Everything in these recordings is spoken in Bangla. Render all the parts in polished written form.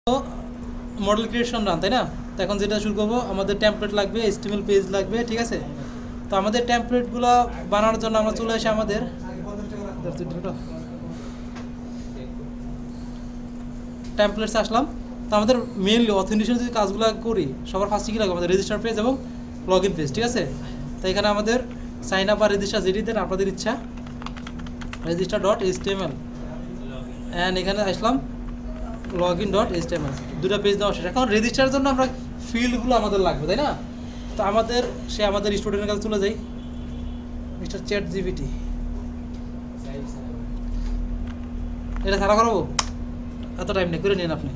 মডেল ক্রিয়েশন রান, তাই না? তো এখন যেটা শুরু করবো, আমাদের টেমপ্লেট লাগবে, HTML পেজ লাগবে, ঠিক আছে? তো আমাদের টেমপ্লেটগুলো বানানোর জন্য আমরা চলে আসি আমাদের টেমপ্লেটস আসলাম। তো আমাদের মেইনলি অথেন্টিকেশন যদি কাজগুলো করি, সবার ফার্স্টে কী লাগবে? আমাদের রেজিস্টার পেজ এবং লগ ইন পেজ, ঠিক আছে? তো এখানে আমাদের সাইন আপ আর রেজিস্টার যেটি দেন আপনাদের ইচ্ছা, রেজিস্টার ডট HTML, অ্যান্ড এখানে আসলাম লগ ইন ডট HTML, দুটো পেজ দেওয়া শেষ। এখন রেজিস্টারের জন্য আমরা ফিল্ডগুলো আমাদের লাগবে, তাই না? তো আমাদের স্টুডেন্টের কাছে চলে যাই, মিস্টার চ্যাট জিপিটি। এটা সারা করাবো, এত টাইম নেই, করে নিন আপনি।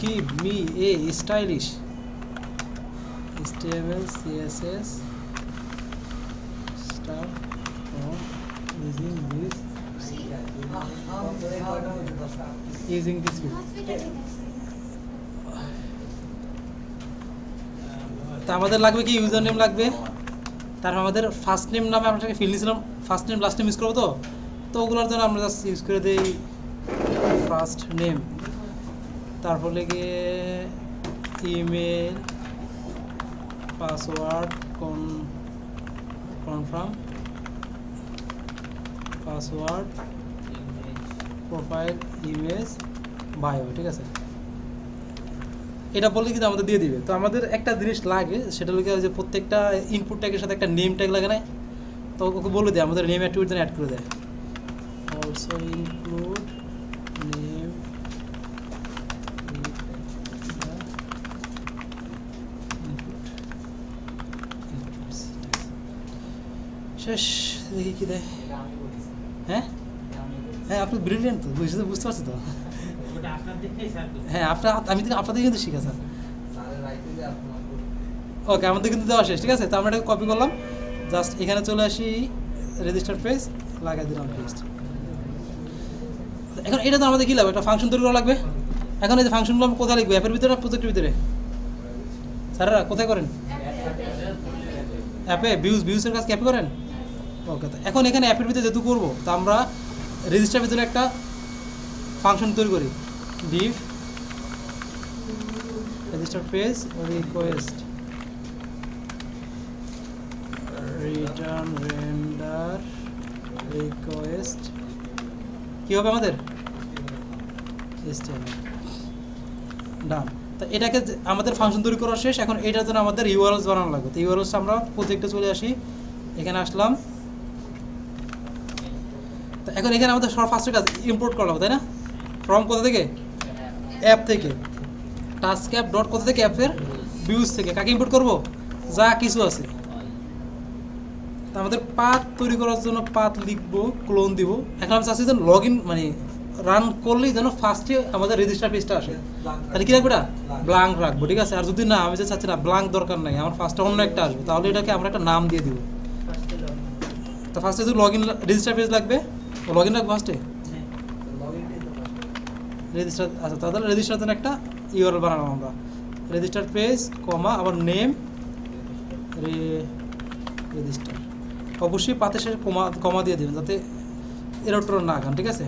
Give me a stylish HTML CSS stuff from using this field. তা আমাদের লাগবে কি, ইউজার নেম লাগবে, তারপর আমাদের ফার্স্ট নেম নামে আমরা ফিল্ড নিয়েছিলাম, first name last name use করবো। তো ওগুলোর জন্য আমরা জাস্ট ইউজ করে দিই ফার্স্ট নেম, তারপর লেগে email, password, confirm, password, profile, image, bio, ঠিক আছে? এটা বললে কিন্তু আমাদের দিয়ে দিবে। তো আমাদের একটা জিনিস লাগে, সেটা হলো যে প্রত্যেকটা ইনপুট ট্যাগের সাথে একটা নেম ট্যাগ লাগে না? তো ওকে বলে দেয় আমাদের নেম অ্যাট্রিবিউট যেন অ্যাড করে দেয়, অলসো ইনক্লুড নেম শেষ। দেখি কী দেয়। হ্যাঁ হ্যাঁ, আপনি ব্রিলিয়েন্ট, তো বুঝতে পারছি তো। হ্যাঁ, আপনাদের কিন্তু শিখা স্যার। ওকে, আমাদের কিন্তু দেওয়া শেষ, ঠিক আছে? তো আমরা এটাকে কপি করলাম, জাস্ট এখানে চলে আসি, রেজিস্টার পেজ লাগাই দিলাম পেস্ট। এখন এটা তো আমাদের কী লাগবে, একটা ফাংশন তৈরি করা লাগবে। এখন এই যে ফাংশনগুলো আমরা কোথায় লিখবো, অ্যাপের ভিতরে না প্রজেক্টের ভিতরে? স্যারেরা কোথায় করেন? অ্যাপে ভিউজের কাজ কি অ্যাপে করেন? ওকে, তো এখন এখানে অ্যাপের ভিতরে যেহেতু করবো, তা আমরা রেজিস্টার পেজের একটা ফাংশন তৈরি করি, div register page request return render request, কী হবে আমাদের? HTML ডান। তো এটাকে আমাদের ফাংশন তৈরি করা শেষ। এখন এটার জন্য আমাদের ইউআরএলস বানানো লাগবে। তো ইউআরএলস আমরা প্রজেক্টে চলে আসি, এখানে আসলাম। তো এখন এখানে আমাদের সব ফার্স্টের কাজ ইম্পোর্ট করা হবে, তাই না? ফ্রম কোথা থেকে? অ্যাপ থেকে। টাস্ক অ্যাপ ডট কোথা থেকে? অ্যাপের ভিউজ থেকে। কাকে ইম্পোর্ট করবো? যা কিছু আছে। তো আমাদের পাথ তৈরি করার জন্য পাথ লিখবো, ক্লোন দিব। এখন আমি চাচ্ছি যেন লগ ইন মানে রান করলেই যেন ফার্স্টে আমাদের রেজিস্টার পেজটা আসে। তাহলে কী রাখবো? এটা ব্লাঙ্ক রাখবো, ঠিক আছে? আর যদি না, আমি যে চাচ্ছি না ব্লাঙ্ক দরকার নাই, আমার ফার্স্টে অন্য একটা আসবে, তাহলে এটাকে আমরা একটা নাম দিয়ে দিব। তো ফার্স্টে যদি লগ ইন রেজিস্টার পেজ লাগবে, লগ ইন রাখবো ফার্স্টে রেজিস্টার। আচ্ছা, তাহলে রেজিস্টার জন্য একটা ইউআরএল বানালাম আমরা, রেজিস্টার পেজ কমা আবার নেম রেজিস্টার। অবশ্যই পাতে শেষে কমা দিয়ে দেবেন, যাতে এরর না খান, ঠিক আছে?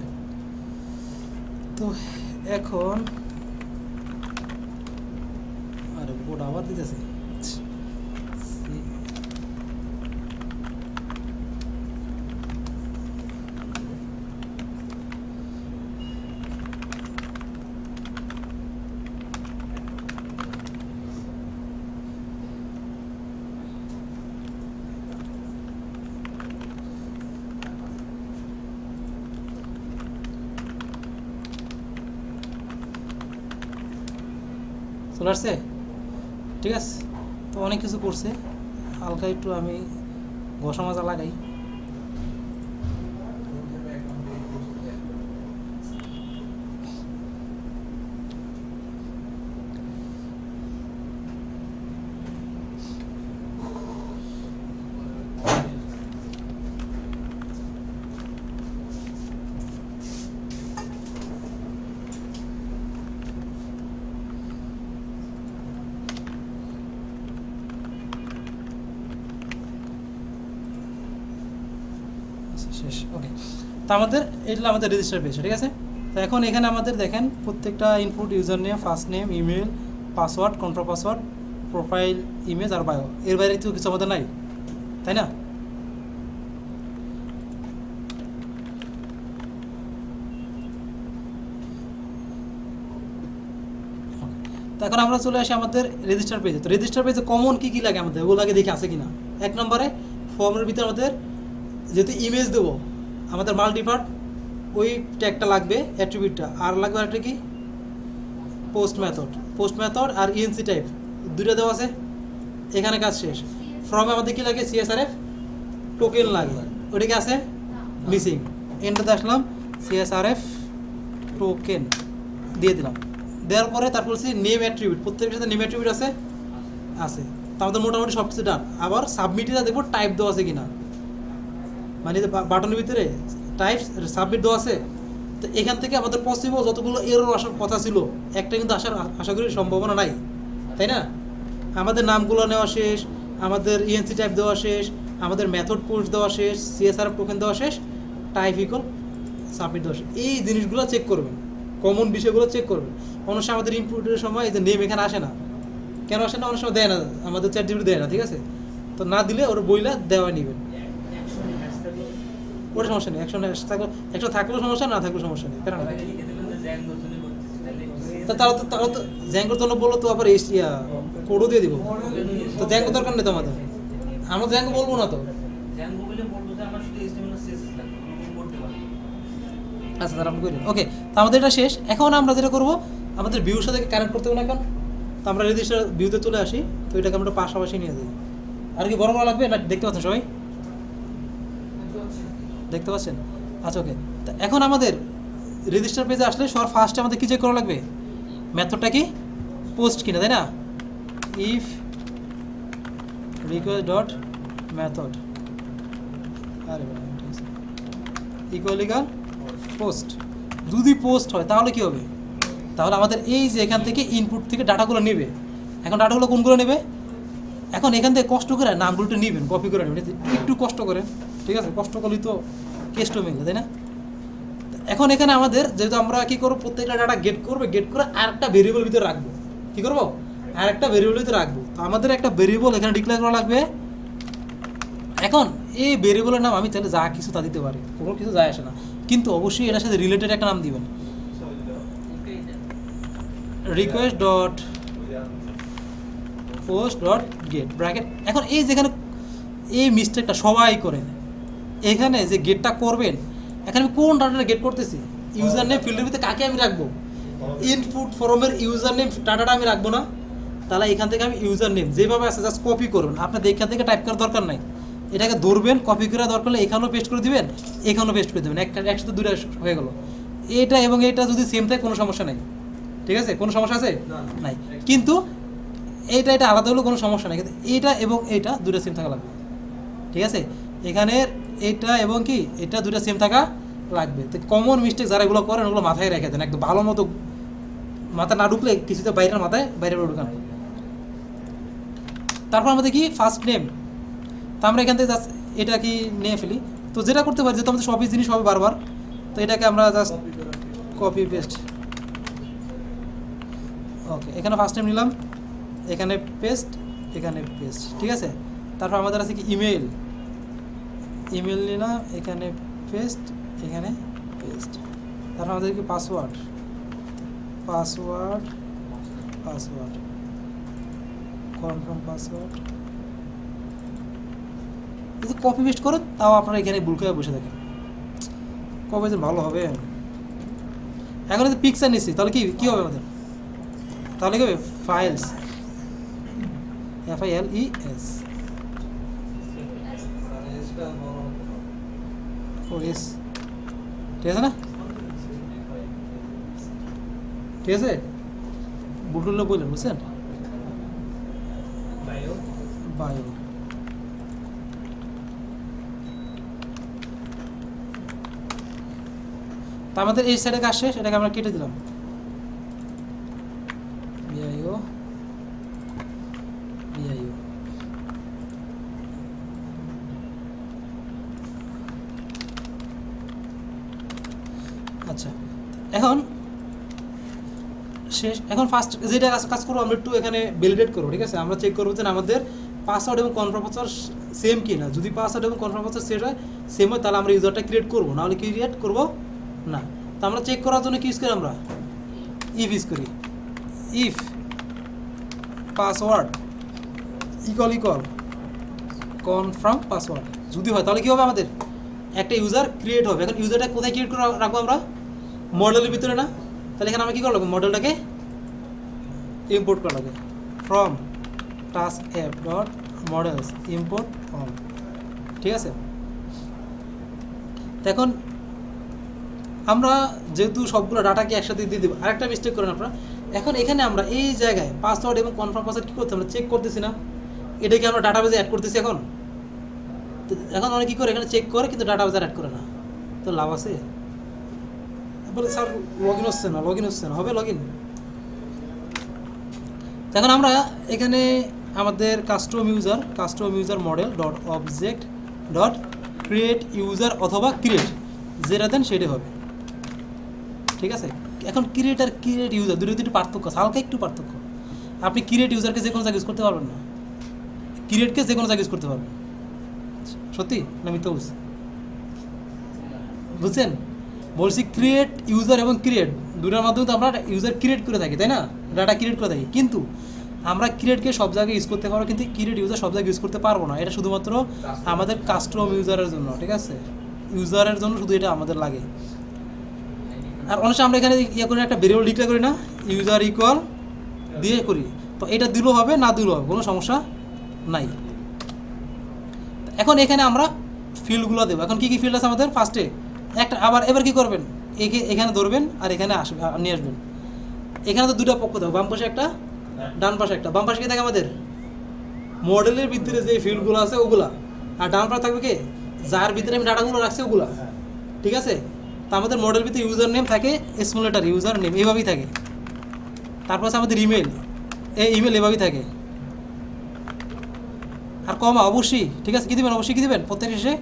তো এখন আরে বোর্ড আবার দিতেছে। চলে আসছে, ঠিক আছে? তো অনেক কিছু করছে, হালকা একটু আমি ঘষা মাজা লাগাই। শেষ। ওকে, তো আমাদের এটা আমাদের রেজিস্টার পেজ, ঠিক আছে। তো এখন এখানে আমাদের দেখেন প্রত্যেকটা input user name, first name, email, password, control password, profile image আর বায়ো, এর বাইরে তো কিছু আমাদের নাই, তাই না? তো এখন আমরা চলে আসি আমাদের রেজিস্টার পেজে। তো রেজিস্টার পেজে কমন কী কী লাগে আমাদের, ওগুলো আগে দেখে আছে কিনা। এক নম্বরে ফর্মের ভিতরে আমাদের যেহেতু ইমেজ দেবো, আমাদের মাল্টিপার্ট ওই ট্যাগটা লাগবে, অ্যাট্রিবিউটটা, আর লাগবে আরেকটা কি, পোস্ট মেথড আর ইএনসি টাইপ, দুইটা দেওয়া আছে। এখানে কাজ শেষ। ফর্মে আমাদের কি লাগে, সিএসআরএফ টোকেন লাগে, ওটা কি আছে, মিসিং। এন্টারতে আসলাম, সিএসআরএফ টোকেন দিয়ে দিলাম। দেওয়ার পরে তারপর হচ্ছে নেম অ্যাট্রিবিউট, প্রত্যেকের সাথে নেম অ্যাট্রিবিউট আছে আছে তো আমাদের মোটামুটি সব কিছু ডান। আবার সাবমিটটা দেখবো টাইপ দেওয়া আছে কিনা, মানে বাটনের ভিতরে টাইপ সাবমিট দেওয়া আছে। তো এখান থেকে আমাদের পসিবল যতগুলো এরর আসার কথা ছিল, একটা কিন্তু আশা করি সম্ভাবনা নাই, তাই না? আমাদের নামগুলো নেওয়া শেষ, আমাদের ইএনসি টাইপ দেওয়া শেষ, আমাদের মেথড পোস্ট দেওয়া শেষ, সিএসআর টোকেন দেওয়া শেষ, টাইপ ইকুয়াল সাবমিট দেওয়া শেষ। এই জিনিসগুলো চেক করবেন, কমন বিষয়গুলো চেক করবেন। অনেক সময় আমাদের ইনপুটের সময় এই যে নেম এখানে আসে না, কেন আসে না, অনেক সময় দেয় না, আমাদের চ্যাটজিপিটি দেয় না, ঠিক আছে। তো না দিলে ওর বইলা দেওয়া নেবেন, ওটা সমস্যা নেই। একশো থাকলেও সমস্যা, না থাকলেও সমস্যা নেই, কেন না। তারা তো জ্যাঙ্গোর জন্য বললো, তো আবার কোডও দিয়ে দিব, তো জ্যাঙ্গো দরকার নেই তো আমাদের, আমরা জ্যাঙ্গো বলবো না তো। আচ্ছা তাহলে আপনি করেন। ওকে, তো আমাদের এটা শেষ। এখন আমরা যেটা করবো, আমাদের ভিউর সাথে কানেক্ট করতে হবে না এখন। তো আমরা রেজিস্টার ভিউতে চলে আসি, তো এটাকে আমরা পাশাপাশি নিয়ে যাই। আর কি বড় লাগবে না, দেখতে পাচ্ছেন সবাই, দেখতে পাচ্ছেন? আচ্ছা ওকে, তো এখন আমাদের রেজিস্টার পেজে আসলে সবার ফার্স্টে আমাদের কী চেক করা লাগবে, মেথডটা কি পোস্ট কিনা, তাই না? ইফ রিকোয়েস্ট ডট মেথড আরে ইকুয়াল পোস্ট, যদি পোস্ট হয় তাহলে কি হবে, তাহলে আমাদের এই যে এখান থেকে ইনপুট থেকে ডাটাগুলো নেবে। এখন ডাটাগুলো কোনগুলো নেবে, এখন এখান থেকে কষ্ট করে নামগুলো নেবেন, কপি করে নেবেন, একটু কষ্ট করে, ঠিক আছে, কষ্ট করলেই তো কেসটা মিলবে, তাই না? এখন এখানে আমাদের যেহেতু আমরা কী করবো, প্রত্যেকটা ডাটা গেট করে আরেকটা ভেরিয়েবল ভিতরে রাখবো। কী করবো, আরেকটা ভেরিয়েবল ভিতরে রাখবো। তো আমাদের একটা ভেরিয়েবল এখানে ডিক্লেয়ার করা লাগবে। এখন এই ভেরিয়েবলের নাম আমি চাইলে যা কিছু তা দিতে পারি, কোনো কিছু যায় আসে না, কিন্তু অবশ্যই এটার সাথে রিলেটেড একটা নাম দিবেন। Request dot post dot gate bracket. এখন এই যেখানে এই মিস্টেকটা সবাই করেন, এখানে যে গেটটা করবেন, এখানে আমি কোন ডাটাটা গেট করতেছি, ইউজার নেম ফিল্ডের ভিতরে কাকে আমি রাখবো, ইনপুট ফর্মের ইউজার নেম ডাটাটা আমি রাখবো না। তাহলে এখান থেকে আমি ইউজার নেম যেভাবে আছে জাস্ট কপি করবেন, আপনার এখান থেকে টাইপ করার দরকার নাই, এটাকে ধরবেন, কপি করা দরকার হলে এখানেও পেস্ট করে দিবেন, এখানেও পেস্ট করে দেবেন, একসাথে দুটো হয়ে গেলো। এটা এবং এটা যদি সেম থাকে কোনো সমস্যা নেই, ঠিক আছে, কোনো সমস্যা আছে নাই। কিন্তু এটা আলাদা হলেও কোনো সমস্যা নেই, কিন্তু এটা এবং এটা দুটো সেম থাকা লাগবে, ঠিক আছে। এখানের এটা এবং কি এটা দুটো সেম থাকা লাগবে। তো কমন মিস্টেক যারা এগুলো করেন ওগুলো মাথায় রেখে দেন, একদম ভালো মতো মাথা না ঢুকলে কিছুতে বাইরের মাথায় বাইরে ঢুকান। তারপর আমাদের কি ফার্স্ট নেম, তো আমরা এখান থেকে জাস্ট এটা কি নিয়ে ফেলি। তো যেটা করতে পারি, যেহেতু আমাদের সবই জিনিস হবে বারবার, তো এটাকে আমরা জাস্ট কপি পেস্ট। ওকে, এখানে ফার্স্ট নেম নিলাম, এখানে পেস্ট, এখানে পেস্ট, ঠিক আছে। তারপর আমাদের আছে কি ইমেল নিলাম, এখানে পেস্ট, এখানে পেস্ট। তারপর আমাদের কি পাসওয়ার্ড কনফার্ম পাসওয়ার্ড। যদি কপি পেস্ট করো তাও আপনারা এখানে ভুল করে বসে থাকেন, কবে যে ভালো হবে। এখন যদি পিকচার নিচ্ছি তাহলে কি হবে আমাদের, তাহলে কি হবে ফাইলস, FILES, OS, ঠিক আছে না, ঠিক আছে। বুটুল্লা বললেন, বুঝছেন, বায়ো। তা আমাদের এই সাইডে কাজ শেষ, এটাকে আমরা কেটে দিলাম, BIO। এখন শেষ। এখন ফার্স্ট যেটা কাজ করবো আমরা একটু এখানে ভ্যালিডেট করবো, ঠিক আছে? আমরা চেক করবো যে আমাদের পাসওয়ার্ড এবং কনফার্ম পাসওয়ার্ড সেম কি না। যদি পাসওয়ার্ড এবং কনফার্ম পাসওয়ার্ড সেম হয় তাহলে আমরা ইউজারটা ক্রিয়েট করবো, নাহলে ক্রিয়েট করবো না। তো আমরা চেক করার জন্য কি ইউজ করি, আমরা ইফ ইউজ করি। If password equal confirm password যদি হয় তাহলে কী হবে, আমাদের একটা ইউজার ক্রিয়েট হবে। এখন ইউজারটা কোথায় ক্রিয়েট করে রাখবো আমরা, মডেলের ভিতরে না। তাহলে এখানে আমরা কী করবো, মডেলটাকে ইম্পোর্ট করা লাগবে from task app dot models import all, ঠিক আছে? তো এখন আমরা যেহেতু সবগুলো ডাটাকে একসাথে দিয়ে দেবো, আরেকটা মিস্টেক করেন আপনারা। এখন এখানে আমরা এই জায়গায় পাসওয়ার্ড এবং কনফার্ম পাসওয়ার্ড কী করতে, আমরা চেক করতেছি না, এটাকে আমরা ডাটাবেজে অ্যাড করতেছি। এখন এখন অনেক কী করে এখানে চেক করে কিন্তু ডাটাবেজে অ্যাড করে না, তো লাভ আছে? বলে স্যার লগ ইন হচ্ছে না, হবে লগ ইন। এখন আমরা এখানে আমাদের custom user model dot object dot create user অথবা ক্রিয়েট যেটা দেন সেটাই হবে, ঠিক আছে? এখন ক্রিয়েট আর ক্রিয়েট ইউজার দুটো একটু পার্থক্য, হালকা একটু পার্থক্য। আপনি ক্রিয়েট ইউজারকে যে কোনো জায়গায় ইউজ করতে পারবেন না, ক্রিয়েটকে যে কোনো জায়গায় ইউজ করতে পারবেন। সত্যি না মিথ্যা বলছি? বুঝছেন? বলছি ক্রিয়েট ইউজার এবং ক্রিয়েট দুটার মাধ্যমে তো আমরা ইউজার ক্রিয়েট করে থাকি, তাই না? ডাটা ক্রিয়েট করে থাকি, কিন্তু আমরা ক্রিয়েটকে সব জায়গায় ইউজ করতে পারবো, কিন্তু ক্রিয়েট ইউজার সব জায়গায় ইউজ করতে পারবো না। এটা শুধুমাত্র আমাদের কাস্টম ইউজারের জন্য, ঠিক আছে? ইউজারের জন্য শুধু এটা আমাদের লাগে। আর অনেক আমরা এখানে ইয়ে করে একটা ভেরিয়েবল ডিক্লেয়ার করি না, ইউজার ইকুয়াল দিয়ে করি, তো এটা দিলেও হবে না দিলেও হবে, কোনো সমস্যা নাই। এখন এখানে আমরা ফিল্ডগুলো দেবো। এখন কী কী ফিল্ড আছে আমাদের, ফার্স্টে একটা, আবার এবার কী করবেন, এখানে ধরবেন আর এখানে আসবে নিয়ে আসবেন। এখানে তো দুটো পক্ষ দেবো, বাম পাশে একটা ডান পাশে একটা। বাম পাশে কি থাকে আমাদের মডেলের ভিতরে যে ফিল্ডগুলো আছে ওগুলা, আর ডান পাশে থাকবে কি যার ভিতরে আমি ডাটাগুলো রাখছি ওগুলা, ঠিক আছে? তো আমাদের মডেল ভিতরে ইউজার নেম থাকে স্মল লেটার ইউজার নেম এইভাবেই থাকে। তারপর আছে আমাদের ইমেল, এই ইমেল এভাবেই থাকে। আর কমা অবশ্যই, ঠিক আছে? কী দিবেন, অবশ্যই কী দিবেন, প্রত্যেক শেষে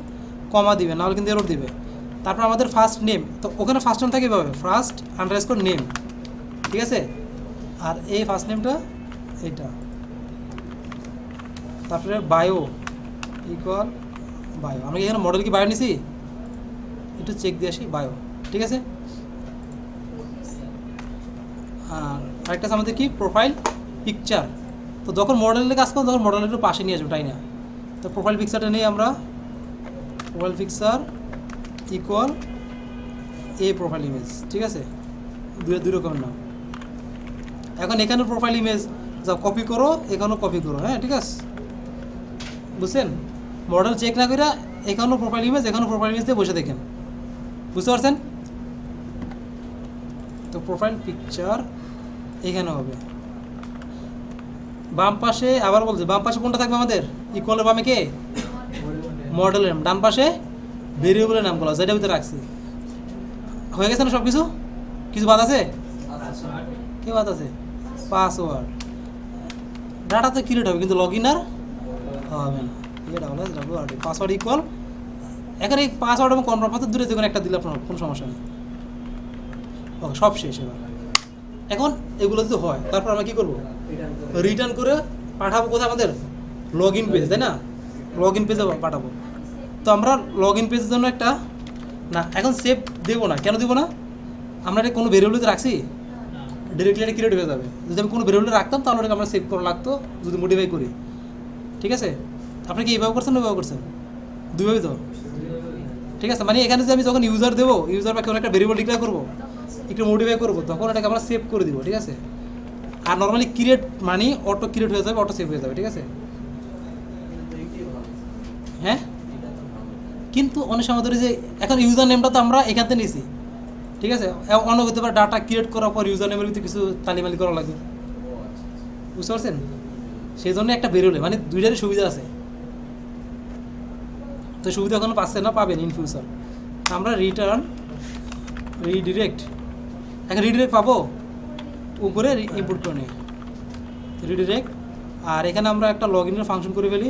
কমা দিবেন, নাহলে কিন্তু এরর দিবে। তারপর আমাদের ফার্স্ট নেম, তো ওখানে ফার্স্ট নেম থাকে এভাবে ফার্স্ট আন্ডারস্কোর নেম, ঠিক আছে? আর এই ফার্স্ট নেমটা এইটা। তারপরে বায়ো ইকুয়াল বায়ো, আমরা এখানে মডেল কি বায়ো নিছি, একটু চেক দিয়ে আসি, বায়ো, ঠিক আছে? আর আরেকটা আছে আমাদের কি প্রোফাইল পিকচার। তো যখন মডেলে কাজ করবো তখন মডেলের একটু পাশে নিয়ে আসবো, তাই না? তো প্রোফাইল পিকচারটা নেই আমরা, প্রোফাইল পিকচার ইকুয়াল এ প্রোফাইল ইমেজ, ঠিক আছে? দুই রকমের নাম। এখন এখানে প্রোফাইল ইমেজ যা কপি করো, এখানেও কপি করো, হ্যাঁ, ঠিক আছে? বুঝছেন? মডেল চেক না করে এখানেও প্রোফাইল ইমেজ, এখানেও প্রোফাইল ইমেজ দিয়ে বসে দেখেন, বুঝতে পারছেন? তো প্রোফাইল পিকচার এখানে হবে। বাম পাশে আবার বলছে, বাম পাশে কোনটা থাকবে আমাদের, ইকুয়ালের বামে কে মডেলের নাম, ডান পাশে ভেরিয়েবলের নামগুলো যেটা ভিতরে রাখছি। হয়ে গেছে না সব কিছু? কিছু বাদ আছে? কে বাদ আছে? পাসওয়ার্ড ডাটা তো ক্রিয়েট হবে কিন্তু লগ ইন আর হবে না। পাসওয়ার্ড ইকুয়াল, এখানে এই পাসওয়ার্ড এবং কনফার্ম পাসওয়ার্ড দূরে যে কোনো একটা দিলে আপনার কোনো সমস্যা নেই। ওকে, সব শেষ। এখন এগুলো যদি হয় তারপর আমরা কী করবো, রিটার্ন করে পাঠাবো কোথায়, আমাদের লগ ইন পেজ, তাই না? লগ ইন পেজে পাঠাবো। তো আমরা লগ ইন পেজের জন্য একটা না, এখন সেভ দেবো না। কেন দেবো না, আমরা এটা কোনো ভেরিয়েবলতে রাখছি, ডিরেক্টলি এটা ক্রিয়েট হয়ে যাবে। যদি আমি কোনো ভেরিয়েবলে রাখতাম তাহলে ওটাকে আমরা সেভ করা লাগতো যদি মডিফাই করি, ঠিক আছে? আপনি কি এইভাবে করছেন না এইভাবে করছেন? দুইভাবেই তো, ঠিক আছে? মানে এখানে যে আমি যখন ইউজার দেবো, ইউজার বা কোনো একটা ভেরিয়েবল ডিক্লেয়ার করবো, একটু মডিফাই করবো, তখন এটাকে আমরা সেভ করে দিব, ঠিক আছে? আর নর্মালি ক্রিয়েট মানে অটো ক্রিয়েট হয়ে যাবে, অটো সেভ হয়ে যাবে, ঠিক আছে? হ্যাঁ, কিন্তু অনেক সময় ধরে যে এখন ইউজার নেমটা তো আমরা এখান থেকে নিয়েছি, ঠিক আছে? অনেক হতে পারে ডাটা ক্রিয়েট করার পর ইউজার নেমের ভিতরে কিছু তালিমালি করা লাগবে, বুঝতে পারছেন? সেই জন্য একটা বেরোলে মানে দুইটারই সুবিধা আছে। তো সুবিধা এখনো পাচ্ছেন না, পাবেন ইন ফিউচার। আমরা রিটার্ন রিডিরেক্ট, এখন রিডিরেক্ট পাবো উপরে ইনপুট করে নিই রিডিরেক্ট। আর এখানে আমরা একটা লগ ইনের ফাংশন করে ফেলি,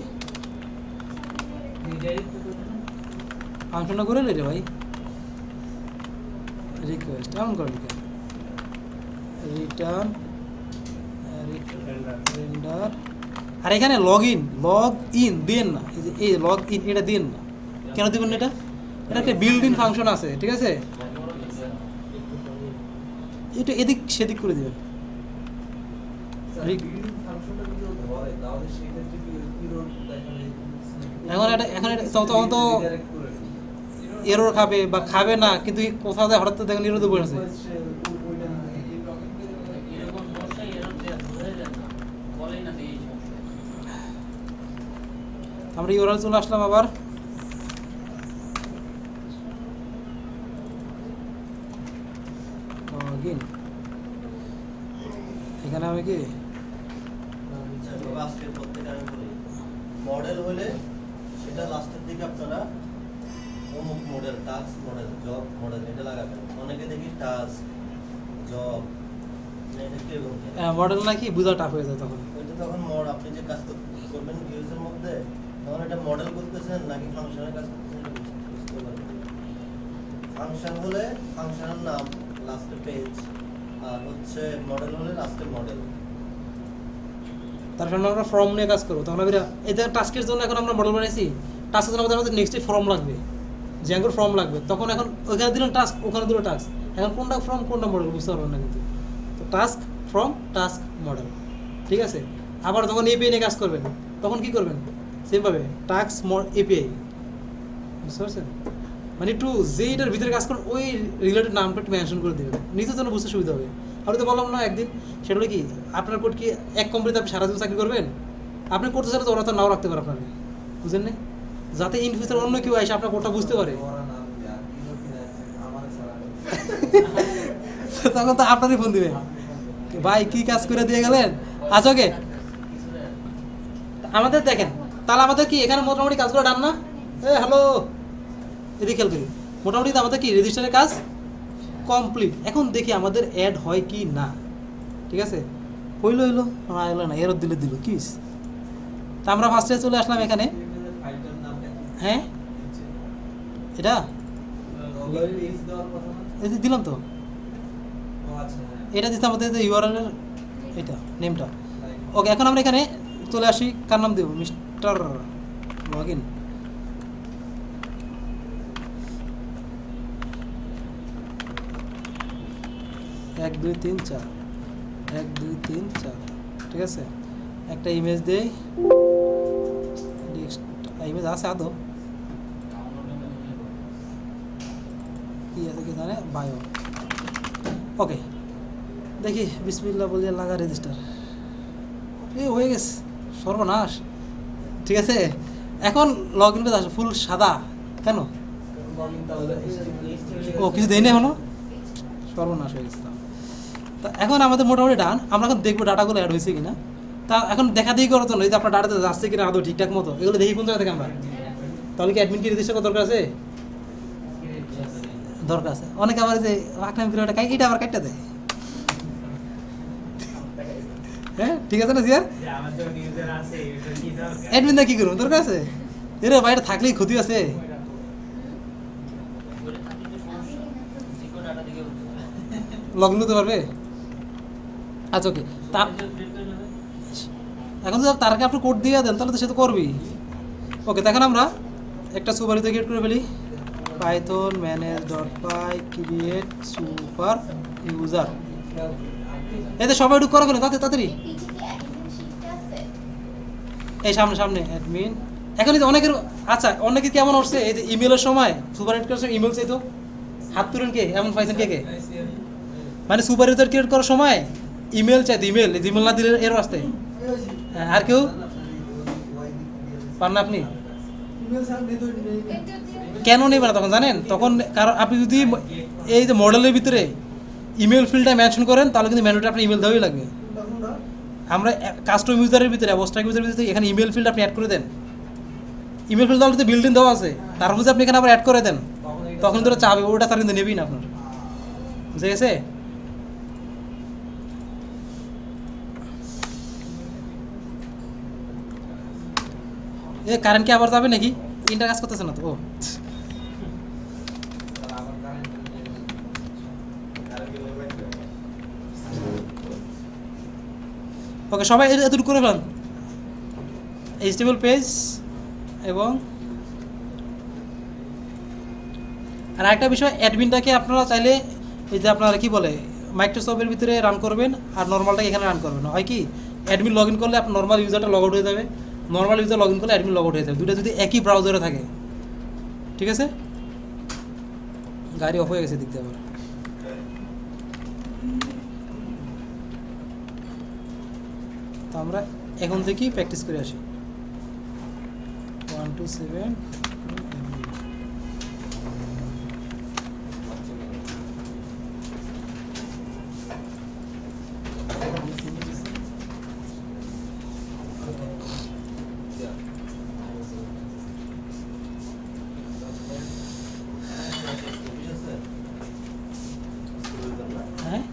ফাংশনটা করে রে ভাই, রিকোয়েস্ট এমন করেন কেন, রিটার্ন রেন্ডার। আর এখানে লগ ইন দেন না, এই লগ ইন এটা দেন না। কেন দিবেন না? এটা একটা বিল্ড ইন ফাংশন আছে, ঠিক আছে? এটা এদিক সেদিক করে দিবেন। এখন এটা তখন তো এরর খাবে বা খাবে না, কিন্তু কোথাও হঠাৎ দেখেন এরর দিয়ে বসে। আমরা ইউআরএল চলে আসলাম আবার। লগইন, এখানে আমি কি মডেল হলে সেটা লাস্টের দিকে আপনারা অমুক model, task model, job model এটা লাগাবেন। অনেকে দেখি টাস্ক, জব, এটা কিরকম মডেল নাকি বুঝা টাফ হয়ে যায় তখন। ওইটা তখন আপনি যে কাজ করবেন ভিউজের মধ্যে, তখন এটা মডেল করতেছেন নাকি ফাংশনের কাজ করতেছেন বুঝতে পারবেন। ফাংশন হলে ফাংশনের নাম, লাস্টে পেজ, আর হচ্ছে মডেল হলে লাস্টে মডেল। তারপর আমরা ফর্ম নিয়ে কাজ করবো। তখন আমরা এটা টাস্কের জন্য এখন আমরা মডেল বানাইছি, টাস্কের জন্য আমাদের নেক্সটে ফর্ম লাগবে, জ্যাঙ্গোর ফর্ম লাগবে। তখন এখন ওখানে দিলাম টাস্ক, ওখানে দিল টাস্ক, এখন কোনটা ফর্ম কোনটা মডেল বুঝতে পারবেন না কিন্তু। তো টাস্ক ফর্ম, টাস্ক মডেল, ঠিক আছে? আবার যখন এপিআই নিয়ে কাজ করবেন তখন কি করবেন? সেমভাবে টাস্ক এপিআই, বুঝতে পারছেন? মানে একটু যে এটার ভিতরে কাজ করেন ওই রিলেটেড নামটা একটু মেনশন করে দেবেন, নিজের জন্য বুঝতে সুবিধা হবে। আমি তো বললাম না একদিন, সেটা হলো কি আপনার কোড কি এক কোম্পানিতে আপনি সারা জীবন চাকরি করবেন? আপনি করতে চাইলে তো ওরা তো নাও রাখতে পারে আপনাকে, বুঝলেন না? যাতে ইন ফিউচার অন্য কেউ এসে আপনার কোডটা বুঝতে পারে, তখন তো আপনারই ফোন দিবে, ভাই কি কাজ করে দিয়ে গেলেন। আচ্ছা ওকে, আমাদের দেখেন তাহলে আমাদের কি এখানে মোটামুটি কাজগুলো ডান না? হ্যালো, এদিকে খেয়াল করি, মোটামুটি আমাদের কি রেজিস্টারের কাজ কমপ্লিট। এখন দেখি আমাদের অ্যাড হয় কি না, ঠিক আছে? হইলো এলো না, এরর দিল কি। তা আমরা ফার্স্টে চলে আসলাম এখানে। হ্যাঁ এটা দিলাম তো, এটা দিতে আমাদের ইউআরএল এর এটা নেমটা। ওকে, এখন আমরা এখানে চলে আসি, কার নাম দেব? Mister login. 1 2 3 4, 1 2 3 4, ঠিক আছে? একটা ইমেজ দেই, ইমেজ আছে আদৌ কি আছে কি জানে, বায়ো। ওকে, দেখি বিসমিল্লাহ বলিয়া লাগা রেজিস্টার। হয়ে গেছে, সর্বনাশ, ঠিক আছে? এখন লগ ইন পেজ আসে ফুল সাদা, কেন? ও কিছু দেয়নি এখনো, সর্বনাশ হয়ে গেছে। তা এখন আমাদের মোটামুটি ডান। আমরা এখন দেখবো ডাটাগুলো অ্যাড হয়েছে কিনা। তা এখন দেখা দেখি করার জন্য, এই যে আপনার ডাটাতে যাচ্ছে কিনা আদৌ ঠিকঠাক মতো, এগুলো দেখি কোন জায়গা থেকে আমরা। তাহলে কি অ্যাডমিন কি রেজিস্টার করার দরকার আছে? দরকার আছে। অনেকে আবার যে আকনাম কিলোটা এটা আবার কাটটা দেয়। হ্যাঁ ঠিক আছে না সিয়ার? অ্যাডমিনটা কি করবো, দরকার আছে? এর বাইরে থাকলেই ক্ষতি আছে। লগ ইন করতে পারবে? আচ্ছা ওকে, এখন তো তারকে আপনি কোড দিয়ে দেন, তাহলে তো সে তো করবি। ওকে, তখন আমরা একটা সুপারিতে ক্রিয়েট করে ফেলি, Python manage.py create super user। এতে সবাই একটু করে ফেলেন তাড়াতাড়ি। এই সামনে অ্যাডমিন। এখন অনেকের, আচ্ছা অনেকে কেমন উঠছে এই যে ইমেলের সময় সুপার এড করার সময় ইমেল চাইতো, হাত তুলেন কে এমন পাইছেন কে? মানে সুপার ইউজার ক্রিয়েট করার সময় ইমেল চাইতো, ইমেল না দিলে এর আসতে। আর কেউ পান না? আপনি কেন নেবেন না তখন জানেন? তখন কারণ আপনি যদি এই যে মডেলের ভিতরে ইমেল ফিল্ডটা মেনশন করেন, তাহলে কিন্তু ম্যানুয়ালি আপনার ইমেল দেওয়াই লাগবে। আমরা কাস্টম ইউজারের ভিতরে, অবস্ট্রাক ইউজারের ভিতরে এখানে ইমেল ফিল্ড আপনি অ্যাড করে দেন। ইমেল ফিল্ড তাহলে তো বিল্ড ইন দেওয়া আছে, তার মধ্যে আপনি এখানে আবার অ্যাড করে দেন, তখন তো চাবে ওটা, তার কিন্তু নেবেই না আপনার। বুঝে গেছে? এ কারেন্ট কি আবার যাবে নাকি? ইন্টার কাজ করতেছে না তো। ও ওকে সবাই এতটুকু করে ফেলেন, এইচটিএমএল পেজ এবং আর একটা বিষয় অ্যাডমিনটাকে আপনারা চাইলে এই যে আপনারা কি বলে মাইক্রোসফটের ভিতরে রান করবেন আর নর্মালটাকে এখানে রান করবেন, হয় কি অ্যাডমিন লগ ইন করলে আপনার নর্মাল ইউজারটা লগ আউট হয়ে যাবে, নর্মাল ইউজার লগ ইন করলে অ্যাডমিন লগ আউট হয়ে যাবে, দুটো যদি একই ব্রাউজারে থাকে। ঠিক আছে, গাড়ি অফ হয়ে গেছে দেখতে আবার। তো আমরা এখন থেকেই প্র্যাকটিস করে আসি। 1 2 7 হ্যাঁ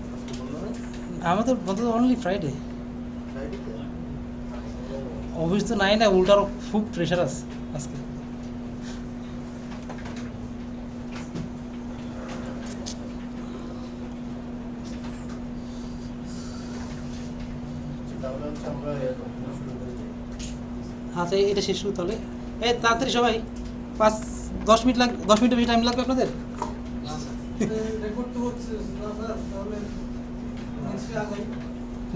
আমাদের বন্ধু অনলি ফ্রাইডে, অফিস তো নাই না, উল্টার খুব প্রেশার আছে আজকে। আচ্ছা এটা শেষ করতে হলে এই তাড়াতাড়ি সবাই 5-10 মিনিট 10 মিনিটের বেশি টাইম লাগবে আপনাদের।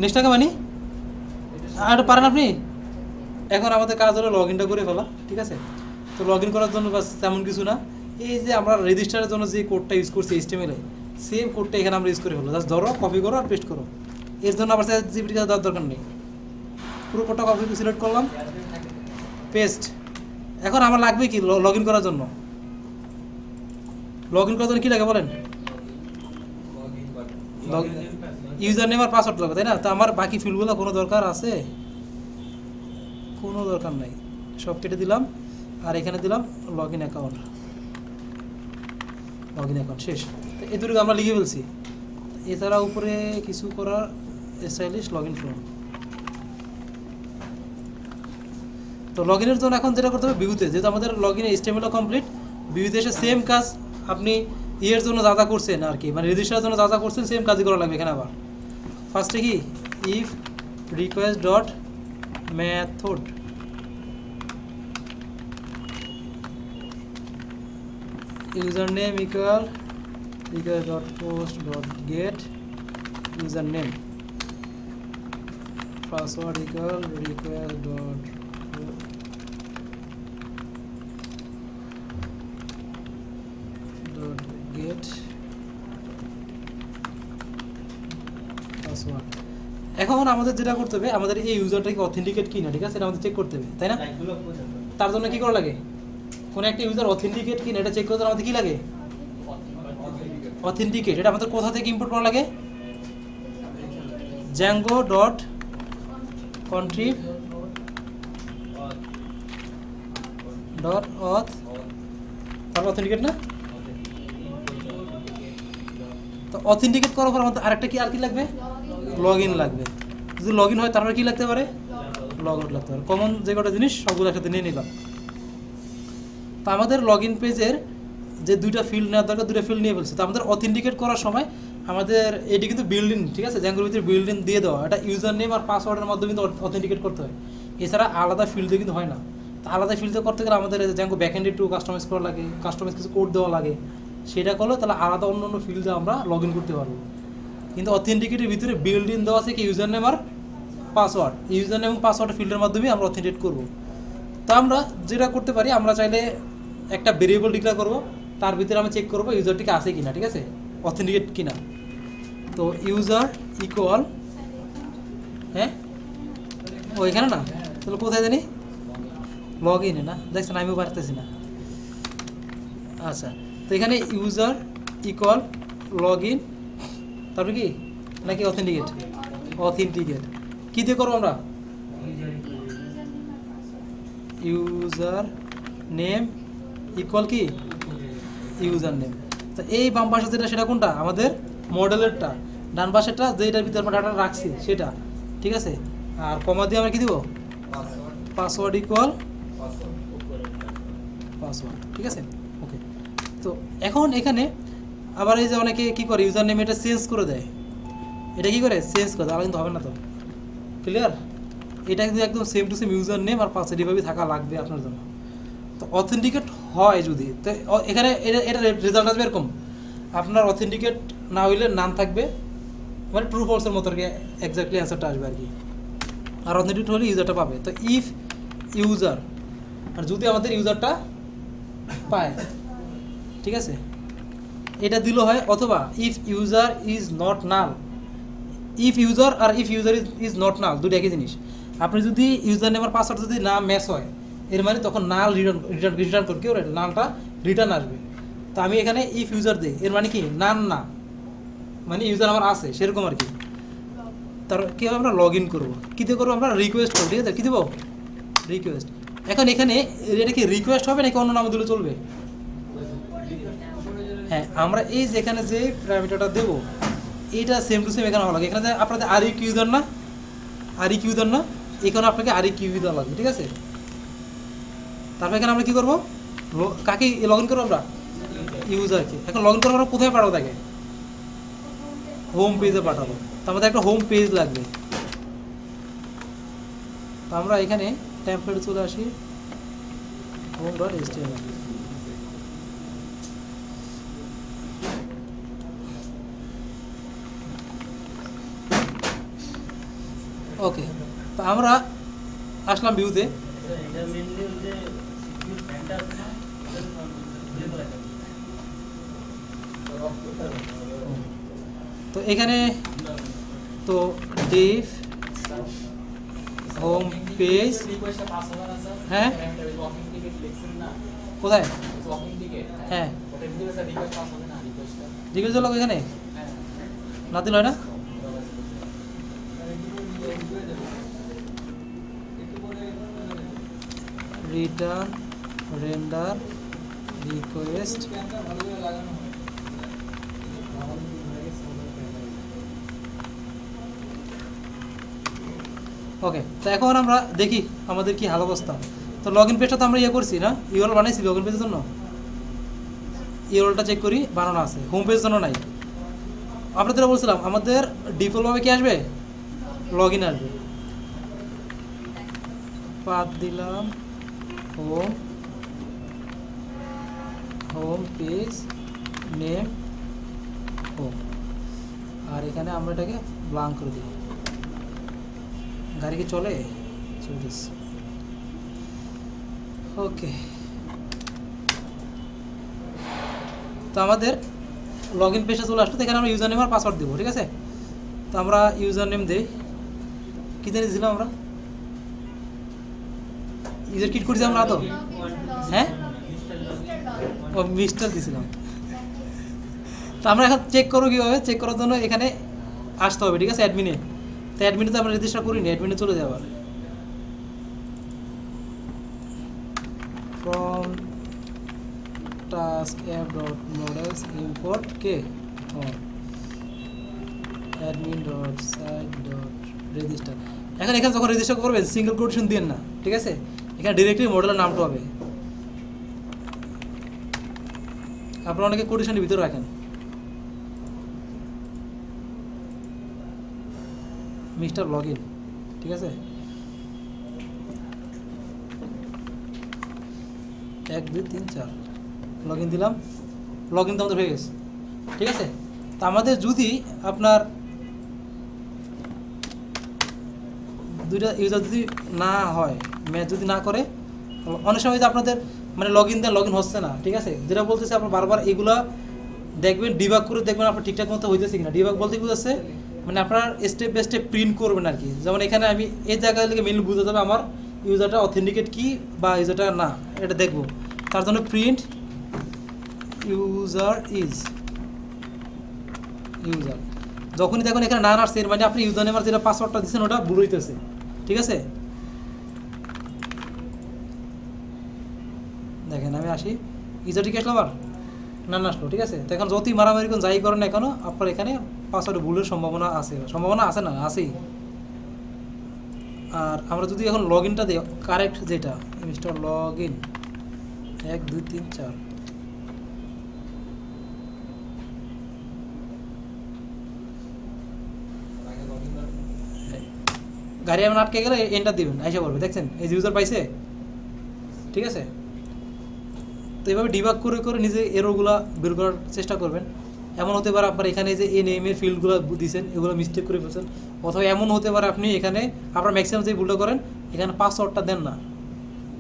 নেক্সট টাকা মানে আর পারেন আপনি। এখন আমাদের কাজ হলো লগ ইনটা করে ফেলা, ঠিক আছে? তো লগ ইন করার জন্য বাস তেমন কিছু না, এই যে আমরা রেজিস্টারের জন্য যে কোডটা ইউজ করছি এইচটিএমএল এ, সেম কোডটা এখানে আমরা ইউজ করে ফেলো, জাস্ট ধরো কপি করো আর পেস্ট করো। এর জন্য আবার জিপিটি দেওয়ার দরকার নেই, পুরো কোডটা কপি সিলেক্ট করলাম, পেস্ট। এখন আমার লাগবে কি লগ ইন করার জন্য, লগ ইন করার জন্য কী লাগে বলেন? ইউজার নেম আর পাসওয়ার্ড লাগবে, তাই না? তো আমার বাকি ফিল্ডগুলো কোনো দরকার আছে? কোনো দরকার নাই, সব কেটে দিলাম আর এখানে দিলাম লগ ইন অ্যাকাউন্ট, শেষ। তো এটুকু আমরা লিখে ফেলছি। এছাড়া উপরে কিছু করার স্টাইলিশ লগ ইন ফর্ম। তো লগ ইনের জন্য এখন যেটা করতে হবে ভিউতে, যেহেতু আমাদের লগ ইন এইচটিএমএল কমপ্লিট, ভিউতে এসে সেম কাজ আপনি ইয়ের জন্য যা যা করছেন আর কি, মানে রেজিস্টারের জন্য যা যা করছেন সেম কাজই করা লাগবে এখানে। আবার ফার্স্টে কি if request dot method, user name equal request dot post dot gate user name, password equal request dot gate password. এখন আমাদের যেটা করতে হবে, আমাদের এই ইউজারটাকে অথেন্টিকেট কিনা, ঠিক আছে, এটা আমাদের চেক করতে হবে, তাই না? তার জন্য কি করা লাগে? কোন একটা ইউজার অথেন্টিকেট কিনা এটা চেক করতে আমাদের কি লাগে? অথেন্টিকেট। এটা আমাদের কোথা থেকে ইম্পোর্ট করা লাগে? জ্যাঙ্গো ডট কন্ট্রিব ডট অথ, তারপর অথেন্টিকেট না? তো অথেন্টিকেট করার পর আমাদের আরেকটা কি আর কি লাগবে? লগ ইন লাগবে। যদি লগ ইন হয় তারপরে কি লাগতে পারে? লগ আউট লাগতে পারে। কমন যে কটা জিনিস সবগুলো একসাথে নিয়ে নিলাম। তো আমাদের লগ ইন পেজের যে দুইটা ফিল্ড নেওয়ার দরকার, দুটো ফিল্ড নিয়ে ফেলছে। তো আমাদের অথেন্টিকেট করার সময় আমাদের এটি কিন্তু বিল্ডিং, ঠিক আছে, জ্যাঙ্গোর ভিতরে বিল্ডিং দিয়ে দেওয়া, এটা ইউজার নেম আর পাসওয়ার্ডের মাধ্যমে কিন্তু অথেন্টিকেট করতে হয়, এছাড়া আলাদা ফিল্ডে কিন্তু হয় না। তো আলাদা ফিল্ডে করতে গেলে আমাদের জ্যাঙ্গো ব্যাকএন্ডে একটু কাস্টমাইজ করা লাগে, কাস্টমাইজ কিছু কোড দেওয়া লাগে, সেটা করলে তাহলে আলাদা অন্য অন্য ফিল্ডে আমরা লগ ইন করতে পারবো। কিন্তু অথেন্টিকেটের ভিতরে বিল্ডিং দেওয়া আছে কি ইউজার নেম আর পাসওয়ার্ড, ইউজার নেম এবং পাসওয়ার্ড ফিল্ডের মাধ্যমে আমরা অথেন্টিকেট করব। তো আমরা যেটা করতে পারি, আমরা চাইলে একটা ভেরিয়েবল ডিক্লেয়ার করব, তার ভিতরে আমি চেক করবো ইউজারটিকে আছে কিনা, ঠিক আছে, অথেন্টিকেট কিনা। তো ইউজার ইকুয়াল, হ্যাঁ ওইখানে না, তাহলে কোথায় জানি লগ ইনে না, দেখছেন আমিও পারতেছি না। আচ্ছা, তো এখানে ইউজার ইকুয়াল লগ ইন, তারপরে কি নাকি অথেন্টিকেট? অথেন্টিকেট কী দিয়ে করবো আমরা? ইউজার নেম ইকুয়াল কি ইউজার নেম। তো এই বাম পাশে যেটা সেটা কোনটা? আমাদের মডেলেরটা। ডান পাশেরটা যেটার ভিতরে আমরা ডাটা রাখছি সেটা, ঠিক আছে। আর কমা দিয়ে আমরা কি দিব? পাসওয়ার্ড ইকুয়াল পাসওয়ার্ড, ঠিক আছে, ওকে। তো এখন এখানে আবার এই যে অনেকে কি করে ইউজার নেম এটা চেঞ্জ করে দেয়, এটা কি করে চেঞ্জ করে দেয়, কিন্তু হবে না তো, ক্লিয়ার? এটা কিন্তু একদম same to same user name আর পাসওয়ার্ড এভাবেই থাকা লাগবে আপনার জন্য। তো অথেন্টিকেট হয় যদি, তো এখানে এটা রেজাল্ট আসবে এরকম, আপনার অথেন্টিকেট না হইলে নাম থাকবে, মানে ট্রু ফলসের মতো আর কি, এক্স্যাক্টলি অ্যান্সারটা আসবে আর কি। আর অথেন্টিকেট হলে ইউজারটা পাবে। তো ইফ ইউজার, আর যদি আমাদের ইউজারটা পায়, ঠিক আছে, এটা দিল হয়। অথবা if user is not null, if user আর if user is not null দুটো একই জিনিস। আপনি যদি ইউজার নেম আর পাসওয়ার্ড যদি না ম্যাচ হয়, এর মানে তখন নাল রিটার্ন করে, কেউ নালটা রিটার্ন আসবে। তো আমি এখানে ইফ ইউজার দিই, এর মানে কি নান না, মানে ইউজার আমার আছে সেরকম আর কি। তার কীভাবে আমরা লগ ইন করবো, কী দিয়ে করবো, আমরা রিকোয়েস্ট করবো, ঠিক আছে, কী দেবো, রিকোয়েস্ট। এখন এখানে এটা কি রিকোয়েস্ট হবে নাকি অন্য নাম দিলে চলবে? হ্যাঁ, আমরা এই যে এখানে যে প্যারামিটারটা দেবো এইটা সেম টু সেম এখানে হওয়া লাগে। এখানে যে আপনাদের আর ই কিউ দেন না, আর ই কিউ দেন না, এখানে আপনাকে আর ই কিউ দেওয়া লাগবে, ঠিক আছে। তারপর এখানে আমরা কী করবো, কাকে লগ ইন করবো আমরা, ইউজারকে। এখন লগ ইন করবো আমরা কোথায় পাঠাবো তাকে, হোম পেজে পাঠাবো। তো আমাদের একটা হোম পেজ লাগবে। তো আমরা এখানে টেমপ্লেটে চলে আসি, home.html। ওকে, তো আমরা আসলাম ভিউতে। তো এখানে তো ডিভ হোম পেজ, হ্যাঁ কোথায়, হ্যাঁ রিকোয়েস্ট দিল এখানে, না দিল হয় না। রিটার্ন রেন্ডার রিকোয়েস্ট, ওকে। তো এখন আমরা দেখি আমাদের কি হাল অবস্থা। তো লগ ইন পেজটা তো আমরা ইয়ে করছি না, ইউআরএল বানাইছি লগ ইন পেজের জন্য, ইউআরএলটা চেক করি, বানানো আছে, হোম পেজের জন্য নাই। আপনাদের বলছিলাম আমাদের ডিফল্টভাবে কি আসবে, লগ ইন আসবে। পাথ দিলাম home, home page name home, আর এখানে আমরা এটাকে ব্লাঙ্ক করে দিই। গাড়ি কি চলে, চলতেছে, ওকে। তো আমাদের লগ ইন পেজটা চলে আসলো। তো এখানে আমরা ইউজার নেম আর পাসওয়ার্ড দেবো, ঠিক আছে। তো আমরা ইউজার নেম দিই, কী জানি দিয়েছিলাম আমরা, ইউজার কিট করেছি আমরা তো, হ্যাঁ ও মিস্টার দিয়েছিলাম। তো আমরা এখন চেক করবো কীভাবে, চেক করার জন্য এখানে আসতে হবে, ঠিক আছে, অ্যাডমিনে। তো অ্যাডমিনে তো আমরা রেজিস্টার করিনি, অ্যাডমিনে চলে যাবো। From task app dot models import কে admin dot site dot register. এখন এখানে যখন রেজিস্টার করবেন সিঙ্গেল কোটেশন দিন না, ঠিক আছে, এখানে ডিরেক্টলি মডেলের নামটা হবে। আপনারা অনেকে কোটেশনের ভিতরে রাখেন, মিস্টার লগ ইন, ঠিক আছে, 1 2 3 4 লগ ইন দিলাম, লগ ইন তো আমাদের হয়ে গেছে, ঠিক আছে। তো আমাদের যদি আপনার দুইটা ইউজার যদি না হয়, ম্যাচ যদি না করে, অনেক সময় যে আপনাদের মানে লগ ইন দেন, লগ ইন হচ্ছে না, ঠিক আছে, যেটা বলতেছে আপনার বারবার এগুলা দেখবেন, ডিবাগ করে দেখবেন আপনার ঠিকঠাক মতো হইতেছে কিনা। ডিবাগ বলতে কি বুঝাচ্ছে, মানে আপনার স্টেপ বাই স্টেপ প্রিন্ট করবেন আর কি। যেমন এখানে আমি এই জায়গায় লিখে মেইল বুঝতে যাবে আমার ইউজারটা অথেন্টিকেট কি বা ইউজারটা না, এটা দেখবো। তার জন্য প্রিন্ট ইউজার ইজ ইউজার, যখনই দেখুন এখানে না আসছে, এর মানে আপনি ইউজার নেম আর যেটা পাসওয়ার্ডটা দিচ্ছেন ওটা ভুল হইতেছে, ঠিক আছে। দেখেন আমি আসি, ইউজার ঠিক আসলো আবার না আসলো, ঠিক আছে। তো এখন যতই মারামারি কোন যাই করেন এখনও আপনার এখানে পাসওয়ার্ডে ভুলের সম্ভাবনা আছে, সম্ভাবনা আছে না, আছেই। আর আমরা যদি এখন লগ ইনটা দিই কারেক্ট, যেটা মিস্টার লগ ইন 1 2 3 4, গাড়ি এমন আটকে গেলে এন্টার দিবেন, আইসা করবে, দেখছেন এই যে ইউজার পাইছে, ঠিক আছে। তো এইভাবে ডিবাগ করে করে নিজে এরোগুলো বের করার চেষ্টা করবেন। এমন হতে পারে আপনার এখানে যে এই নেমের ফিল্ডগুলো দিয়েছেন এগুলো মিস্টেক করে ফেলছেন, অথবা এমন হতে পারে আপনি এখানে আপনার ম্যাক্সিমাম যে ভুলটা করেন এখানে পাসওয়ার্ডটা দেন না,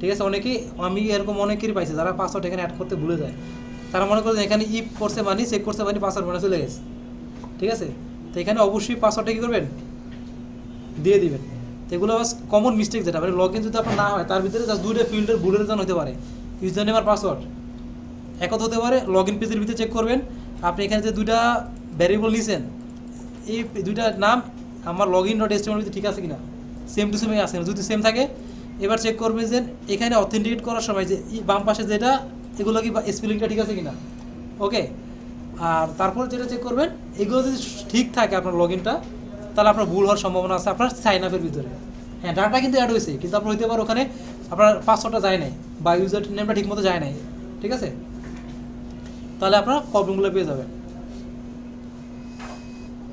ঠিক আছে। অনেকেই, আমি এরকম অনেকেরই পাইছি যারা পাসওয়ার্ড এখানে অ্যাড করতে ভুলে যায়। তারা মনে করে যে এখানে ইফ করছে মানি চেক করছে মানি পাসওয়ার্ড মানে চলে গেছে, ঠিক আছে। তো এখানে অবশ্যই পাসওয়ার্ডটা কী করবেন, দিয়ে দিবেন। তো এগুলো বাস কমন মিস্টেক, যেটা মানে লগ ইন যদি আপনার না হয় তার ভিতরে জাস্ট দুইটা ফিল্ডের ভুলের জন্য হতে পারে, ইউজার নেম আর পাসওয়ার্ড একত হতে পারে। লগ ইন পেজের ভিতরে চেক করবেন আপনি এখানে যে দুইটা ভ্যারিয়েবল নিয়েছেন এই দুইটা নাম আমার লগ ইন ডট এসটিএমএল ভিতরে ঠিক আছে কিনা, সেম টু সেমই আছে, যদি সেম থাকে এবার চেক করবেন যে এখানে অথেন্টিকেট করার সময় যে বাম পাশে যেটা এগুলো কি স্পেলিংটা ঠিক আছে কিনা, ওকে। আর তারপর যেটা চেক করবেন এগুলো যদি ঠিক থাকে আপনার লগ ইনটা, তাহলে আপনার ভুল হওয়ার সম্ভাবনা আছে আপনার সাইন আপের ভিতরে। হ্যাঁ, ডাটা কিন্তু অ্যাড হয়েছে, কিন্তু আপনার হইতে পারে ওখানে আপনার পাসওয়ার্ডটা যায় নাই বা ইউজার নেমটা ঠিক মতো যায় নাই, ঠিক আছে। তাহলে আপনার প্রবলেমগুলো পেয়ে যাবেন।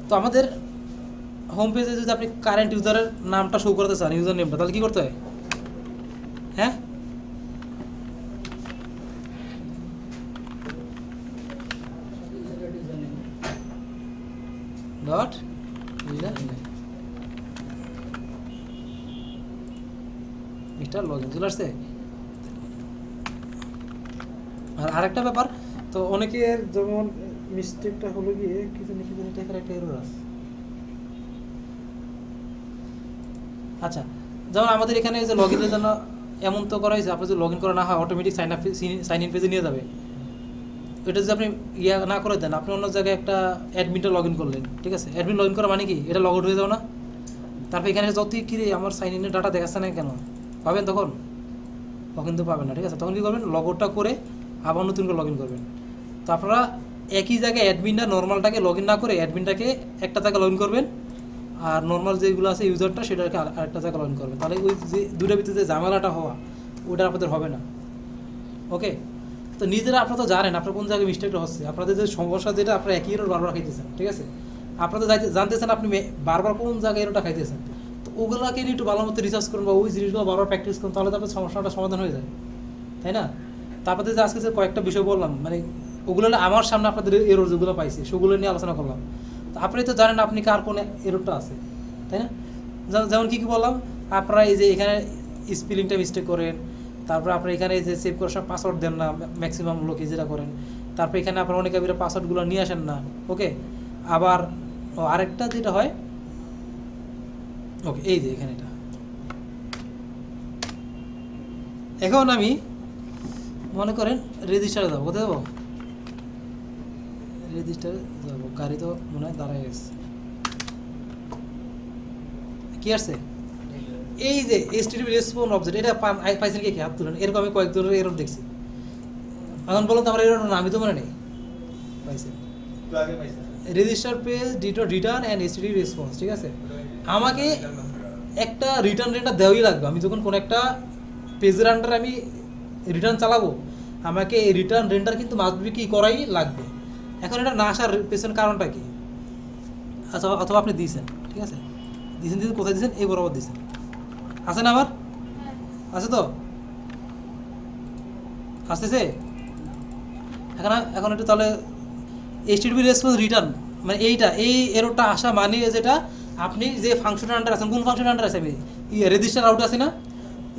তো আমাদের হোম পেজে যদি আপনি কারেন্ট ইউজারের নামটা শো করতে চান, ইউজার নেমটা, তাহলে কী করতে হয়, হ্যাঁ, dot user name mister log in চলে আসছে। আর আরেকটা ব্যাপার, তো অনেকের যেমন মিস্টেকটা হলো গিয়ে কিছু টাইপের একটা এরর আছে। আচ্ছা, যেমন আমাদের এখানে যে লগ ইনের জন্য এমন তো করা হয়েছে, আপনার যদি লগ ইন করা না হয় অটোমেটিক সাইন ইন পেজে নিয়ে যাবে। এটা যদি আপনি ইয়া না করে দেন, আপনি অন্য জায়গায় একটা অ্যাডমিনটা লগ ইন করলেন, ঠিক আছে, অ্যাডমিন লগ ইন করা মানে কি এটা লগ আউট হয়ে যাও না, তারপর এখানে যতই কিরে আমার সাইন ইনের ডাটা দেখাচ্ছে না কেন পাবেন, তখন কিন্তু পাবেন না, ঠিক আছে। তখন কী করবেন, লগ আউটটা করে আবার নতুন করে লগ ইন করবেন। তো আপনারা একই জায়গায় অ্যাডমিনটা নর্মালটাকে লগ ইন না করে অ্যাডমিনটাকে একটা জায়গায় লগ ইন করবেন, আর নর্মাল যেগুলো আছে ইউজারটা সেটাকে আরেকটা জায়গায় লগ ইন করবেন, তাহলে ওই যে দুটোর ভিতরে যে ঝামেলাটা হওয়া ওইটা আপনাদের হবে না, ওকে। তো নিজেরা আপনারা তো জানেন আপনার কোন জায়গায় মিস্টেকটা হচ্ছে, আপনাদের যে সমস্যা যেটা আপনারা একই এরর বারবার খাইতেছেন, ঠিক আছে। আপনাদের জানতেছেন আপনি বারবার কোন জায়গায় এরোটা খাইতেছেন, তো ওগুলোকে নিয়ে একটু ভালো মতো রিসার্চ করুন বা ওই জিনিসগুলো বারবার প্র্যাকটিস করুন, তাহলে তো আপনার সমস্যাটা সমাধান হয়ে যায়, তাই না। তারপরে যে আজকে যে কয়েকটা বিষয় বললাম, মানে ওগুলো আমার সামনে আপনাদের এরর যেগুলো পাইছি সেগুলো নিয়ে আলোচনা করলাম। তো আপনি তো জানেন আপনি কার কোন এররটা আছে, তাই না। যেমন কী কী বললাম, আপনারা এই যে এখানে স্পেলিংটা মিস্টেক করেন, তারপরে আপনার এখানে যে সেভ করার সময় পাসওয়ার্ড দেন না, ম্যাক্সিমাম লোকে যেটা করেন, তারপরে এখানে আপনার অনেকে পাসওয়ার্ডগুলো নিয়ে আসেন না, ওকে। আবার আরেকটা যেটা হয়, ওকে, এই যে এখানে এটা এখন আমি মনে করেন রেজিস্টারে যাবো, কোথায় যাবো, রেজিস্টারে যাবো, গাড়ি তো মনে হয় দাঁড়ায় গেছে, কি আসছে, এই যে HTTP রেসপন্স অবজেক্ট, এটা পাইছেন কি হাত তুলেন, এরকম আমি কয়েক ধরনের এরর দেখছি। এখন বলুন তো আমার এরর না, আমি তো মনে নেই পাইছেন register page return and HTTP response, ঠিক আছে। আমাকে একটা রিটার্ন রেন্ডার দেওয়াই লাগবে, আমি যখন কোনো একটা পেজের আন্ডারে আমি রিটার্ন চালাবো আমাকে এই রিটার্ন রেন্ডার কিন্তু মাস্ট কি করাই লাগবে। এখন এটা না আসার পেছনে কারণটা কি, আচ্ছা, অথবা আপনি দিয়েছেন, ঠিক আছে, দিয়েছেন কোথায় দিয়েছেন, এই বরাবর দিয়েছেন, আছে না আমার, আছে তো, আসতেছে। এখন একটু তাহলে HTTP রেসপন্স রিটার্ন মানে এই এররটা আসা মানে যেটা আপনি যে ফাংশনের আন্ডার আছেন, কোন ফাংশনের আন্ডার আছে, আমি রেজিস্টার রাউট আছে না,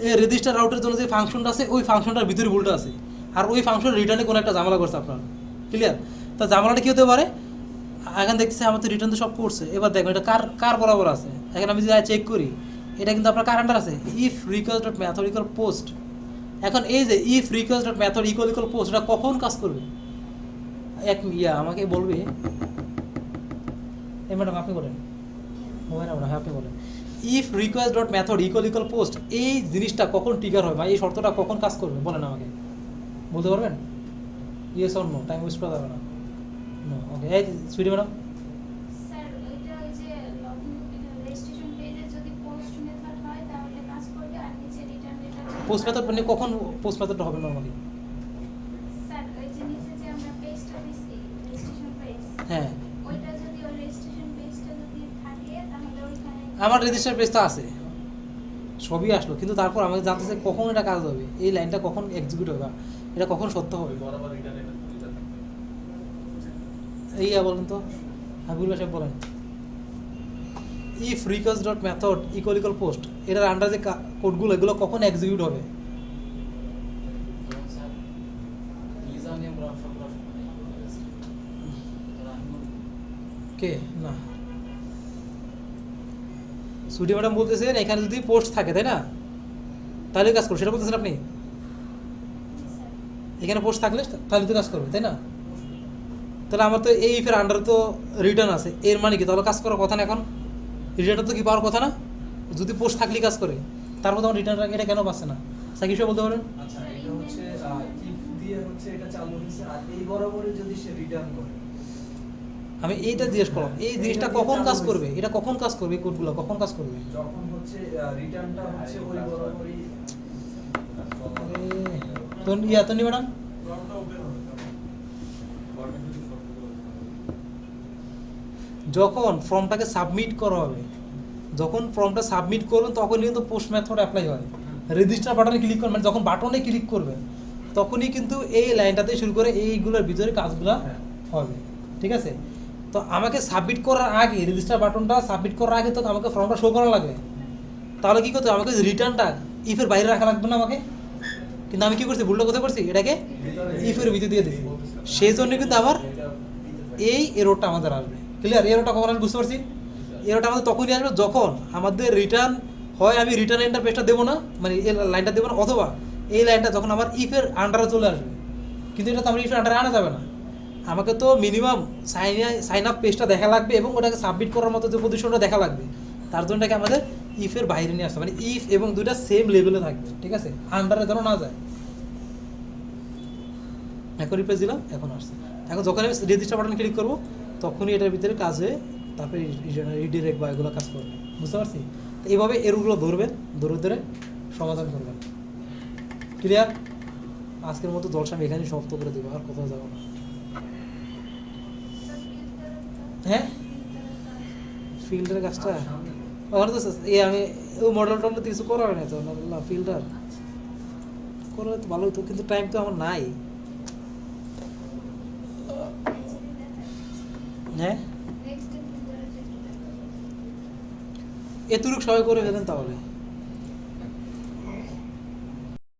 এই রেজিস্টার রাউটের জন্য যে ফাংশনটা আছে ওই ফাংশনটার ভিতরে ভুলটা আছে, আর ওই ফাংশন রিটার্নে কোনো একটা ঝামেলা করছে আপনার, ক্লিয়ার। তা ঝামেলাটা কী হতে পারে, এখন দেখতেছি আমার তো রিটার্ন তো সব করছে, এবার দেখবেন এটা কার বরাবর আছে, এখন আমি যদি চেক করি এটা কিন্তু আপনার কার আন্ডার আছে, if request dot method equal post. এখন এই যে if request dot method equal post এটা কখন কাজ করবে, আমাকে বলবে, এই ম্যাডাম আপনি বলেন, মোবাইল নাম্বার, হ্যাঁ আপনি বলেন, if request dot method equal post এই জিনিসটা কখন ট্রিগার হয় বা এই শর্তটা কখন কাজ করবে বলেন আমাকে, বলতে পারবেন, yes or no, time waste করা যাবে না, নো, ওকে। এই সুইটি ম্যাডাম, স্যার এটা ওই যে রেজিস্ট্রেশন পেজে যদি পোস্ট মেথড হয় তাহলে কাজ করবে, আর নিচে রিটার্ন ডেটা পোস্ট মেথড মানে কখন পোস্ট মেথডটা হবে নরমালি, স্যার ওই যে নিচে যে আমরা পেজটা দিছি রেজিস্ট্রেশন পেজ, হ্যাঁ ওইটা যদি ওই রেজিস্ট্রেশন পেজটা যদি থাকে তাহলে ওইখানে আমার রেজিস্টার পেজটা আছে, সবই আসলো, কিন্তু তারপর আমাকে জানতে চাই কখন এটা কাজ হবে, এই লাইনটা কখন এক্সিকিউট হবে, এটা কখন সত্য হবে। এইয়া বলেন তো, হাবিবুল সাহেব বলেন। If request dot method equal equal post, এটার আন্ডার যে কোডগুলো এগুলো কখন এক্সিকিউট হবে। কে না, সুটি ম্যাডাম বলতেছেন এখানে যদি পোস্ট থাকে তাই না, তাহলে কাজ করবে, সেটা বলতেছেন আপনি। এখানে পোস্ট থাকলে তাহলে তো কাজ করবে তাই না। তাহলে আমার তো এই ইফের আন্ডারে তো রিটার্ন আছে, এর মানে কি তাহলে কাজ করার কথা না, এখন রিটার্নটা তো কি পাওয়ার কথা না, যদি পোস্ট থাকলেই কাজ করে, তারপর তখন রিটার্ন এটা কেন পাচ্ছে না, সাকিব সাহেব বলতে পারেন। আচ্ছা, এটা হচ্ছে ইফ দিয়ে হচ্ছে এটা চালু হয়েছে, আর এই বরাবরই যদি সে রিটার্ন করে। আমি এইটা জিজ্ঞেস করলাম, এই জিনিসটা কখন কাজ করবে, এটা কখন কাজ করবে, এই কোডগুলো কখন কাজ করবে। যখন হচ্ছে রিটার্নটা হচ্ছে ওই বরাবরই তো ইয়া তো নি ম্যাডাম, যখন ফর্মটাকে সাবমিট করা হবে, যখন ফর্মটা সাবমিট করবেন তখনই কিন্তু পোস্ট মেথড অ্যাপ্লাই হয়। রেজিস্টার বাটনে ক্লিক করবেন, যখন বাটনে ক্লিক করবেন তখনই কিন্তু এই লাইনটাতে শুরু করে এইগুলোর ভিতরে কাজগুলো হবে, ঠিক আছে। তো আমাকে সাবমিট করার আগে, রেজিস্টার বাটনটা সাবমিট করার আগে তো আমাকে ফর্মটা শো করা লাগবে, তাহলে কী করতে হবে, আমাকে রিটার্নটা ইফের বাইরে রাখা লাগবে না আমাকে, কিন্তু আমি কী করছি, ভুলটা কোথায় করছি, এটাকে ইফের ভিতরে দিয়ে দিচ্ছি, সেই জন্য কিন্তু আমার এই এররটা আমাদের আসবে। ক্লিয়ার, এররটা কখন আমি বুঝতে পারছি, এররটা আমাদের তখনই আসবে যখন আমাদের রিটার্ন হয়, আমি রিটার্ন ইন্টারফেসটা দেবো না, মানে এই লাইনটা দেবো না, অথবা এই লাইনটা যখন আমার ইফের আন্ডারে চলে আসবে, কিন্তু এটা তো আমার ইফের আন্ডারে আনা যাবে না, আমাকে তো মিনিমাম সাইন আপ পেজটা দেখা লাগবে এবং ওটাকে সাবমিট করার মতো যে পজিশনটা দেখা লাগবে, তার জন্য এটাকে আমাদের ইফের বাইরে নিয়ে আসতে, মানে ইফ এবং দুইটা সেম লেভেলে থাকবে, ঠিক আছে, আন্ডারে যেন না যায়। এখন রিপ্লেস দিলাম, এখন আসছে। এখন যখন আমি রেজিস্টার বাটন ক্লিক করবো তখনই এটার ভিতরে কাজ হয়ে তারপরে রিডিরেক্ট বা এগুলো কাজ করবে, বুঝতে পারছি। তো এইভাবে এরগুলো ধরবেন, ধরে ধরে সমাধান করবেন। ক্লিয়ার, আজকের মতো জলসা আমি এখানেই সমাপ্ত করে দেবো, আর কোথাও যাবো না। হ্যাঁ, ফিল্ডের কাজটা ওখানে তো এই আমি ওই মডেল টডেল কিছু করা হয় না তো, না ফিল্ডার করলে তো ভালো হতো, কিন্তু টাইম তো আমার নাই। হ্যাঁ, এতটুকু সবাই করে ফেলেন তাহলে।